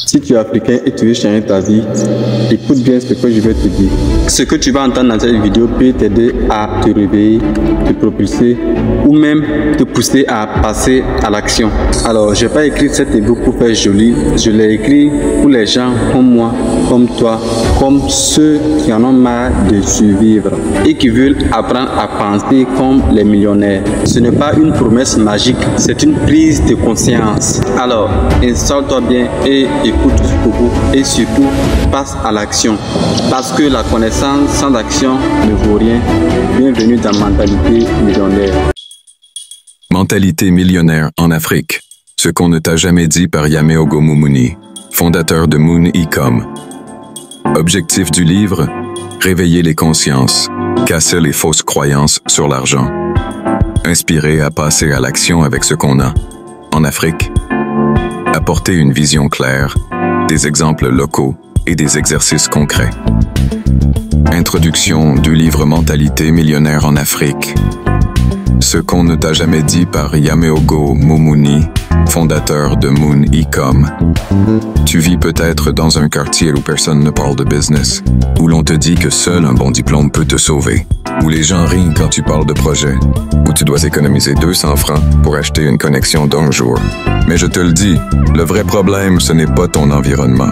Si tu es africain et tu veux changer ta vie, écoute bien ce que je vais te dire. Ce que tu vas entendre dans cette vidéo peut t'aider à te réveiller, te propulser ou même te pousser à passer à l'action. Alors, je n'ai pas écrit cet ebook pour faire joli, je l'ai écrit pour les gens comme moi, comme toi, comme ceux qui en ont marre de survivre et qui veulent apprendre à penser comme les millionnaires. Ce n'est pas une promesse magique, c'est une prise de conscience. Alors, installe-toi bien et écoute jusqu'au bout et surtout passe à l'action. Parce que la connaissance sans action ne vaut rien. Bienvenue dans Mentalité Millionnaire. Mentalité millionnaire en Afrique. Ce qu'on ne t'a jamais dit par Yameogo Mumuni, fondateur de Moon Ecom. Objectif du livre, réveiller les consciences, casser les fausses croyances sur l'argent. Inspirer à passer à l'action avec ce qu'on a. En Afrique, apporter une vision claire, des exemples locaux et des exercices concrets. Introduction du livre Mentalité millionnaire en Afrique. Ce qu'on ne t'a jamais dit par Yameogo Mumuni, fondateur de Moon Ecom. Tu vis peut-être dans un quartier où personne ne parle de business, où l'on te dit que seul un bon diplôme peut te sauver, où les gens rient quand tu parles de projet, où tu dois économiser 200 francs pour acheter une connexion d'un jour. Mais je te le dis, le vrai problème, ce n'est pas ton environnement.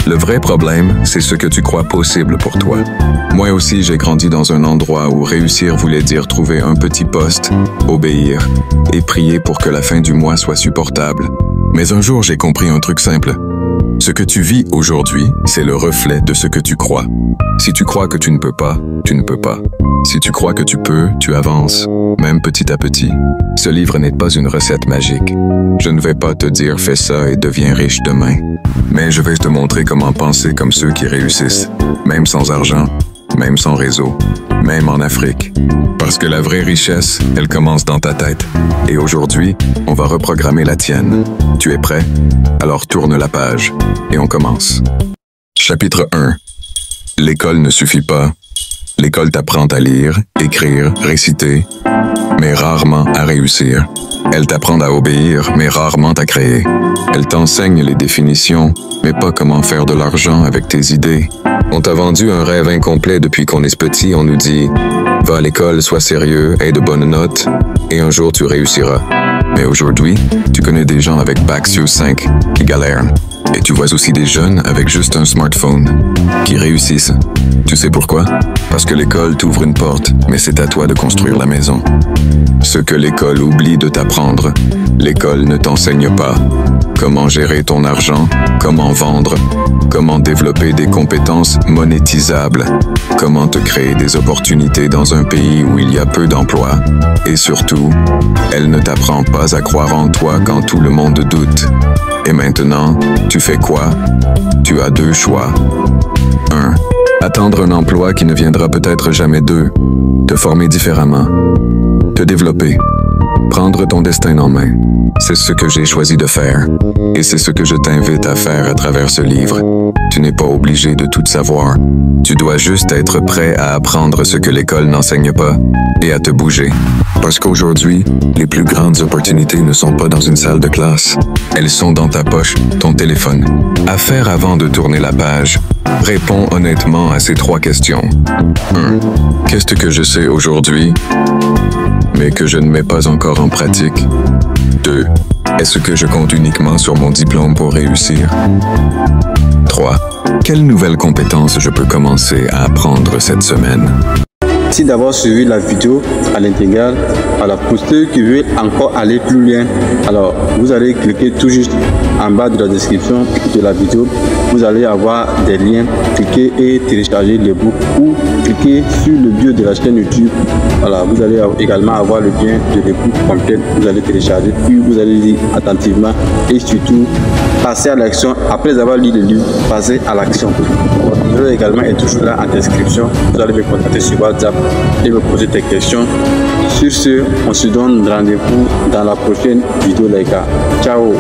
Le vrai problème, c'est ce que tu crois possible pour toi. Moi aussi, j'ai grandi dans un endroit où réussir voulait dire trouver un petit poste, obéir et prier pour que la fin du mois soit supportable. Mais un jour, j'ai compris un truc simple. Ce que tu vis aujourd'hui, c'est le reflet de ce que tu crois. Si tu crois que tu ne peux pas, tu ne peux pas. Si tu crois que tu peux, tu avances, même petit à petit. Ce livre n'est pas une recette magique. Je ne vais pas te dire « fais ça et deviens riche demain ». Mais je vais te montrer comment penser comme ceux qui réussissent, même sans argent, même sans réseau, même en Afrique. Parce que la vraie richesse, elle commence dans ta tête. Et aujourd'hui, on va reprogrammer la tienne. Tu es prêt? Alors tourne la page et on commence. Chapitre 1. L'école ne suffit pas. L'école t'apprend à lire, écrire, réciter, mais rarement à réussir. Elle t'apprend à obéir, mais rarement à créer. Elle t'enseigne les définitions, mais pas comment faire de l'argent avec tes idées. On t'a vendu un rêve incomplet depuis qu'on est petit. On nous dit « Va à l'école, sois sérieux, aie de bonnes notes, et un jour tu réussiras. » Mais aujourd'hui, tu connais des gens avec Bac Science 5 qui galèrent. Et tu vois aussi des jeunes avec juste un smartphone qui réussissent. Tu sais pourquoi? Parce que l'école t'ouvre une porte, mais c'est à toi de construire la maison. Ce que l'école oublie de t'apprendre, l'école ne t'enseigne pas. Comment gérer ton argent, comment vendre, comment développer des compétences monétisables, comment te créer des opportunités dans un pays où il y a peu d'emplois. Et surtout, elle ne t'apprend pas à croire en toi quand tout le monde doute. Et maintenant, tu fais quoi? Tu as deux choix. 1. Attendre un emploi qui ne viendra peut-être jamais. 2. Te former différemment. Te développer. Prendre ton destin en main. C'est ce que j'ai choisi de faire. Et c'est ce que je t'invite à faire à travers ce livre. Tu n'es pas obligé de tout savoir. Tu dois juste être prêt à apprendre ce que l'école n'enseigne pas et à te bouger. Parce qu'aujourd'hui, les plus grandes opportunités ne sont pas dans une salle de classe. Elles sont dans ta poche, ton téléphone. À faire avant de tourner la page. Réponds honnêtement à ces 3 questions. 1. Qu'est-ce que je sais aujourd'hui, mais que je ne mets pas encore en pratique? 2. Est-ce que je compte uniquement sur mon diplôme pour réussir? 3. Quelles nouvelles compétences je peux commencer à apprendre cette semaine? Merci d'avoir suivi la vidéo à l'intégrale. Alors pour ceux qui veulent encore aller plus loin, alors vous allez cliquer tout juste en bas de la description de la vidéo. Vous allez avoir des liens, cliquez et télécharger l'ebook ou cliquez sur le bio de la chaîne YouTube. Voilà, vous allez également avoir le lien de l'ebook complet. Vous allez télécharger, puis vous allez lire attentivement et surtout passer à l'action. Après avoir lu le livre, passer à l'action. Votre numéro également est toujours là en description. Vous allez me contacter sur WhatsApp et me poser tes questions. Sur ce, on se donne rendez-vous dans la prochaine vidéo les gars. Ciao.